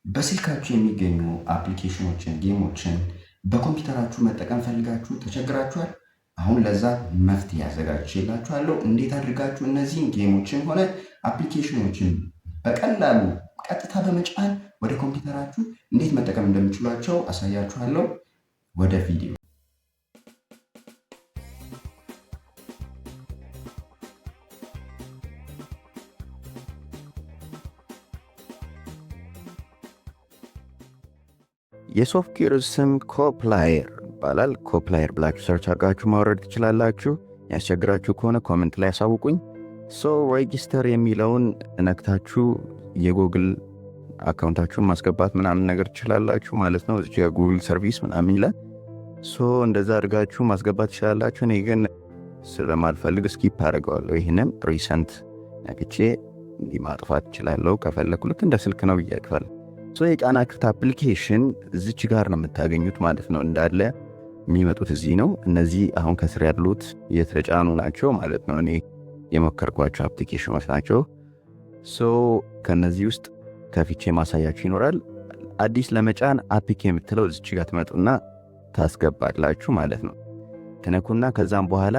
በስልካችሁ የሚገኙ አፕሊኬሽኖችን፣ ጌሞችን በኮምፒውተራችሁ መጠቀም ፈልጋችሁ ተቸግራችኋል? አሁን ለዛ መፍትሄ አዘጋጅቼላችኋለሁ። እንዴት አድርጋችሁ እነዚህን ጌሞችን ሆነ አፕሊኬሽኖችን በቀላሉ ቀጥታ በመጫን ወደ ኮምፒውተራችሁ እንዴት መጠቀም እንደምችሏቸው አሳያችኋለሁ። ወደ ቪዲዮ የሶፍትዌር ስም ኮፕላየር ይባላል። ኮፕላየር ብላችሁ ሰርች አድርጋችሁ ማውረድ ትችላላችሁ። ያስቸግራችሁ ከሆነ ኮሜንት ላይ አሳውቁኝ። ሬጂስተር የሚለውን ነክታችሁ የጉግል አካውንታችሁን ማስገባት ምናምን ነገር ትችላላችሁ ማለት ነው። እዚህ የጉግል ሰርቪስ ምናምን ይላል። እንደዛ አድርጋችሁ ማስገባት ትችላላችሁ። እኔ ግን ስለማልፈልግ ስኪፕ አድርገዋለሁ። ይህንን ሪሰንት ነክቼ እንዲህ ማጥፋት እችላለሁ ከፈለኩ። ልክ እንደ ስልክ ነው ብያችኋለሁ። የጫናችሁት አፕሊኬሽን እዚች ጋር ነው የምታገኙት ማለት ነው። እንዳለ የሚመጡት እዚህ ነው። እነዚህ አሁን ከስር ያሉት የተጫኑ ናቸው ማለት ነው። እኔ የሞከርኳቸው አፕሊኬሽኖች ናቸው። ከነዚህ ውስጥ ከፊቼ ማሳያችሁ ይኖራል። አዲስ ለመጫን አፕሊኬ የምትለው እዚች ጋር ትመጡና ታስገባላችሁ ማለት ነው። ትነኩና ከዛም በኋላ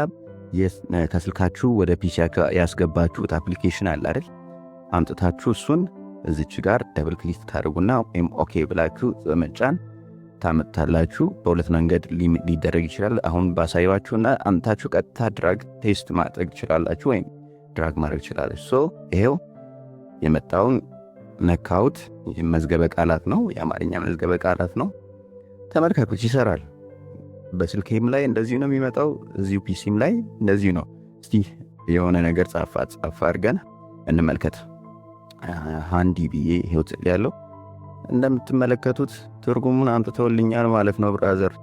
ከስልካችሁ ወደ ፒሲ ያስገባችሁት አፕሊኬሽን አለ አይደል? አምጥታችሁ እሱን እዚች ጋር ደብል ክሊክ ታደርጉና ወይም ኦኬ ብላችሁ በመጫን ታመጣላችሁ። በሁለት መንገድ ሊደረግ ይችላል። አሁን ባሳያችሁና አምጣችሁ ቀጥታ ድራግ ቴስት ማድረግ ትችላላችሁ ወይም ድራግ ማድረግ ትችላላችሁ። ይሄው የመጣውን ነካውት። መዝገበ ቃላት ነው፣ የአማርኛ መዝገበ ቃላት ነው። ተመልከቱት፣ ይሰራል። በስልኬም ላይ እንደዚሁ ነው የሚመጣው፣ እዚሁ ፒሲም ላይ እንደዚሁ ነው። እስቲ የሆነ ነገር ጻፍ አድርገን እንመልከት። ሃንዲ ብዬ ህይወት ያለው እንደምትመለከቱት ትርጉሙን አምጥተውልኛል ማለት ነው ብራዘር።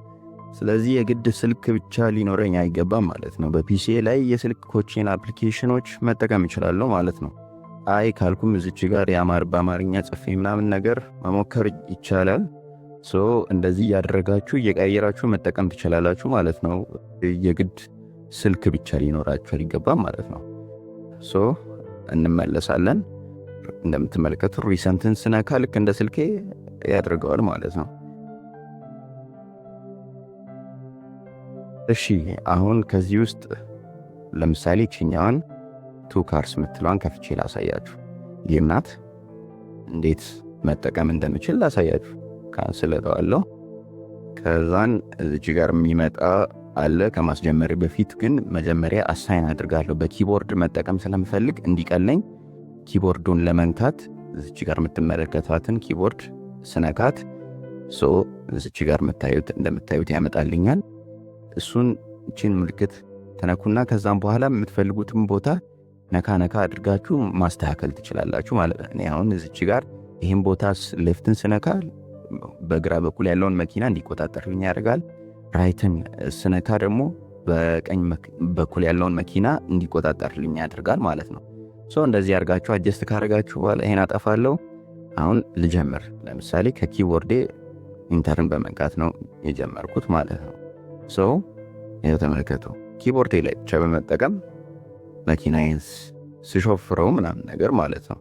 ስለዚህ የግድ ስልክ ብቻ ሊኖረኝ አይገባም ማለት ነው። በፒሲ ላይ የስልክ ኮቼን አፕሊኬሽኖች መጠቀም እችላለሁ ማለት ነው። አይ ካልኩም እዚች ጋር በአማርኛ ጽፌ ምናምን ነገር መሞከር ይቻላል። እንደዚህ ያደረጋችሁ እየቀየራችሁ መጠቀም ትችላላችሁ ማለት ነው። የግድ ስልክ ብቻ ሊኖራችሁ አይገባም ማለት ነው። እንመለሳለን። እንደምትመለከቱ ሪሰንትን ስነካ ልክ እንደ ስልኬ ያደርገዋል ማለት ነው። እሺ አሁን ከዚህ ውስጥ ለምሳሌ ቺኛዋን ቱ ካርስ ምትሏን ከፍቼ ላሳያችሁ። ጌም ናት። እንዴት መጠቀም እንደምችል ላሳያችሁ። ካንስለዋለሁ። ከዛን እዚህ ጋር የሚመጣ አለ። ከማስጀመሪ በፊት ግን መጀመሪያ አሳይን አድርጋለሁ። በኪቦርድ መጠቀም ስለምፈልግ እንዲቀለኝ ኪቦርዱን ለመንካት እዚች ጋር የምትመለከቷትን ኪቦርድ ስነካት እዚች ጋር እንደምታዩት ያመጣልኛል። እሱን እቺን ምልክት ተነኩና ከዛም በኋላ የምትፈልጉትን ቦታ ነካ አድርጋችሁ ማስተካከል ትችላላችሁ ማለት ነው። እኔ አሁን እዚች ጋር ይህን ቦታ ሌፍትን ስነካ በግራ በኩል ያለውን መኪና እንዲቆጣጠርልኝ ያደርጋል። ራይትን ስነካ ደግሞ በቀኝ በኩል ያለውን መኪና እንዲቆጣጠርልኝ ያደርጋል ማለት ነው። እንደዚህ አድርጋችሁ አጀስት ካደረጋችሁ በኋላ ይሄን አጠፋለሁ። አሁን ልጀምር። ለምሳሌ ከኪቦርዴ ኢንተርን በመንካት ነው የጀመርኩት ማለት ነው። ይሄው ተመልከቱ። ኪቦርዴ ላይ ብቻ በመጠቀም መኪናዬን ስሾፍረው ምናምን ነገር ማለት ነው።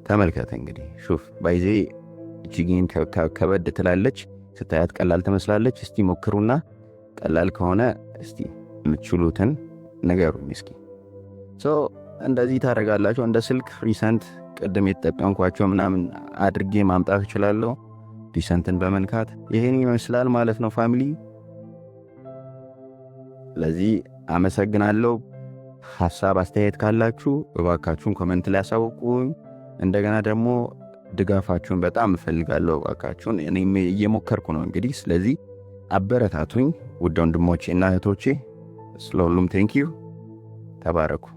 ተመልከተ እንግዲህ ሹፍ ባይዜ እጅጌን ከበድ ትላለች። ስታያት ቀላል ትመስላለች። እስቲ ሞክሩና ቀላል ከሆነ እስቲ የምትችሉትን ነገሩኝ እስኪ። እንደዚህ ታደርጋላችሁ። እንደ ስልክ ሪሰንት ቅድም የተጠቀምኳቸው ምናምን አድርጌ ማምጣት እችላለሁ። ሪሰንትን በመንካት ይሄን ይመስላል ማለት ነው ፋሚሊ። ስለዚህ አመሰግናለሁ። ሐሳብ አስተያየት ካላችሁ እባካችሁን ኮሜንት ላይ አሳውቁኝ። እንደገና ደግሞ ድጋፋችሁን በጣም እፈልጋለሁ እባካችሁን። እኔም እየሞከርኩ ነው እንግዲህ። ስለዚህ አበረታቱኝ ውድ ወንድሞቼ እና እህቶቼ። ስለሁሉም ቴንኪዩ። ተባረኩ።